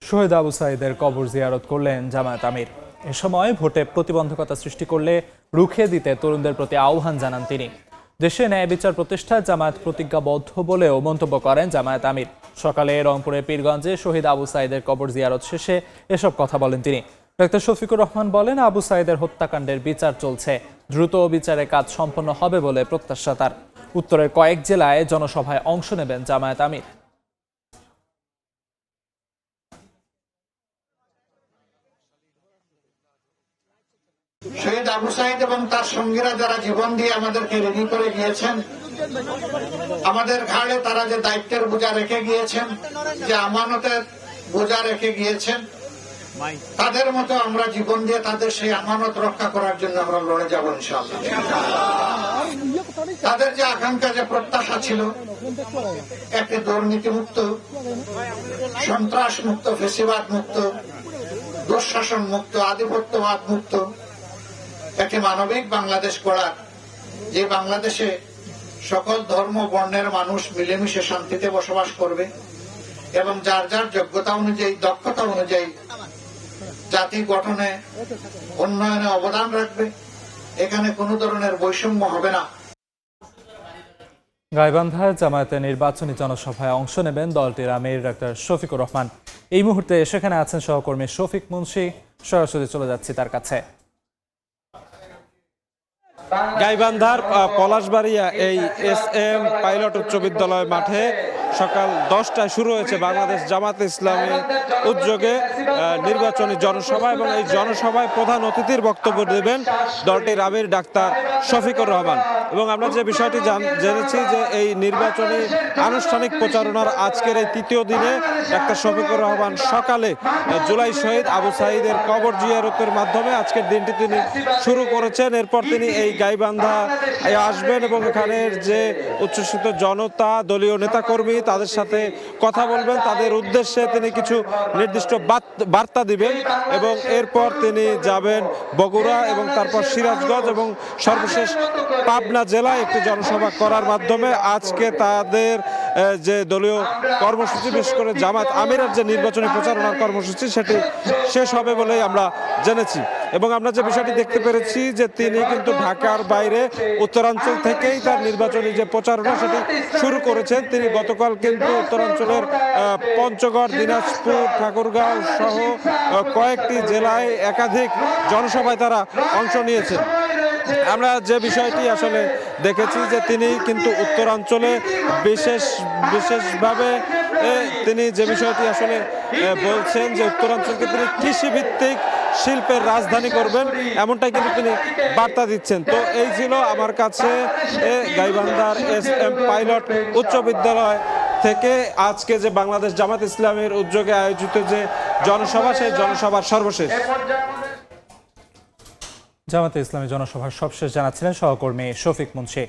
শহীদ আবু সাঈদের কবর জিয়ারত করলেন জামায়াত আমির। এ সময় ভোটে প্রতিবন্ধকতা সৃষ্টি করলে রুখে দিতে তরুণদের প্রতি আহ্বান জানান তিনি। দেশে ন্যায় বিচার প্রতিষ্ঠায় জামায়াত প্রতিজ্ঞাবদ্ধ বলেও মন্তব্য করেন জামায়াত আমির। সকালে রংপুরের পীরগঞ্জে শহীদ আবু সাঈদের কবর জিয়ারত শেষে এসব কথা বলেন তিনি। ডাক্তার শফিকুর রহমান বলেন, আবু সাঈদের হত্যাকাণ্ডের বিচার চলছে, দ্রুত বিচারে কাজ সম্পন্ন হবে বলে প্রত্যাশা তার। উত্তরের কয়েক জেলায় জনসভায় অংশ নেবেন জামায়াত আমির। শহীদ আবু সাঈদ এবং তার সঙ্গীরা যারা জীবন দিয়ে আমাদেরকে রেডি করে গিয়েছেন, আমাদের ঘাড়ে তারা যে দায়িত্বের বোঝা রেখে গিয়েছেন, যে আমানতের বোঝা রেখে গিয়েছেন, তাদের মতো আমরা জীবন দিয়ে তাদের সেই আমানত রক্ষা করার জন্য আমরা লড়ে যাব ইনশাআল্লাহ। তাদের যে আকাঙ্ক্ষা, যে প্রত্যাশা ছিল একটি দুর্নীতিমুক্ত, সন্ত্রাস মুক্ত, ফেসিবাদ মুক্ত, দুঃশাসন মুক্ত, আধিপত্যবাদ মুক্ত একটি মানবিক বাংলাদেশ গড়ার, যে বাংলাদেশে সকল ধর্ম বর্ণের মানুষ মিলেমিশে শান্তিতে বসবাস করবে এবং যার যার যোগ্যতা অনুযায়ী, দক্ষতা অনুযায়ী জাতি গঠনে, উন্নয়নে অবদান রাখবে। এখানে কোনো ধরনের বৈষম্য হবে না। গাইবান্ধায় জামায়াতের নির্বাচনী জনসভায় অংশ নেবেন দলটির আমির ডাক্তার শফিকুর রহমান। এই মুহূর্তে সেখানে আছেন সহকর্মী শফিক মুন্সি। সরাসরি চলে যাচ্ছি তার কাছে। গাইবান্ধার পলাশবাড়িয়া এই এস.এম. পাইলট উচ্চ বিদ্যালয় মাঠে সকাল 10টায় শুরু হয়েছে বাংলাদেশ জামায়াতে ইসলামী উদ্যোগে নির্বাচনী জনসভা, এবং এই জনসভায় প্রধান অতিথির বক্তব্য দেবেন দলটির আমির ডাক্তার শফিকুর রহমান। এবং আমরা যে বিষয়টি জেনেছি যে এই নির্বাচনী আনুষ্ঠানিক প্রচারণার আজকের এই তৃতীয় দিনে ডাক্তার শফিকুর রহমান সকালে জুলাই শহীদ আবু সাঈদের কবর জিয়ারতের মাধ্যমে আজকের দিনটি তিনি শুরু করেছেন। এরপর তিনি এই গাইবান্ধা আসবেন এবং এখানের যে উচ্ছ্বসিত জনতা, দলীয় নেতাকর্মী, তাদের সাথে কথা বলবেন, তাদের উদ্দেশ্যে তিনি কিছু নির্দিষ্ট বার্তা দিবেন এবং এরপর তিনি যাবেন বগুড়া এবং তারপর সিরাজগঞ্জ এবং সর্বশেষ পাবনা জেলায় একটি জনসভা করার মাধ্যমে আজকে তাদের যে দলীয় কর্মসূচি, বিশেষ করে জামায়াত আমিরের যে নির্বাচনী প্রচারণার কর্মসূচি, সেটি শেষ হবে বলেই আমরা জেনেছি। এবং আমরা যে বিষয়টি দেখতে পেরেছি যে তিনি কিন্তু ঢাকার বাইরে উত্তরাঞ্চল থেকেই তার নির্বাচনী যে প্রচারণা সেটি শুরু করেছেন। তিনি গতকাল কিন্তু উত্তরাঞ্চলের পঞ্চগড়, দিনাজপুর, ঠাকুরগাঁও সহ কয়েকটি জেলায় একাধিক জনসভায় তারা অংশ নিয়েছেন। আমরা যে বিষয়টি আসলে দেখেছি যে তিনি কিন্তু উত্তরাঞ্চলে বিশেষভাবে তিনি যে বিষয়টি আসলে বলছেন যে উত্তরাঞ্চলকে তিনি কৃষিভিত্তিক শিল্পের রাজধানী করবেন, এমনটাই কিন্তু তিনি বার্তা দিচ্ছেন। তো এই ছিল আমার কাছে গাইবান্ধার এস.এম. পাইলট উচ্চ বিদ্যালয় থেকে আজকে যে বাংলাদেশ জামায়াত ইসলামীর উদ্যোগে আয়োজিত যে জনসভা, সেই জনসভার সর্বশেষ। জামায়াতে ইসলামী জনসভার সবশেষ জানাচ্ছিলেন সহকর্মী শফিক মুন্সি।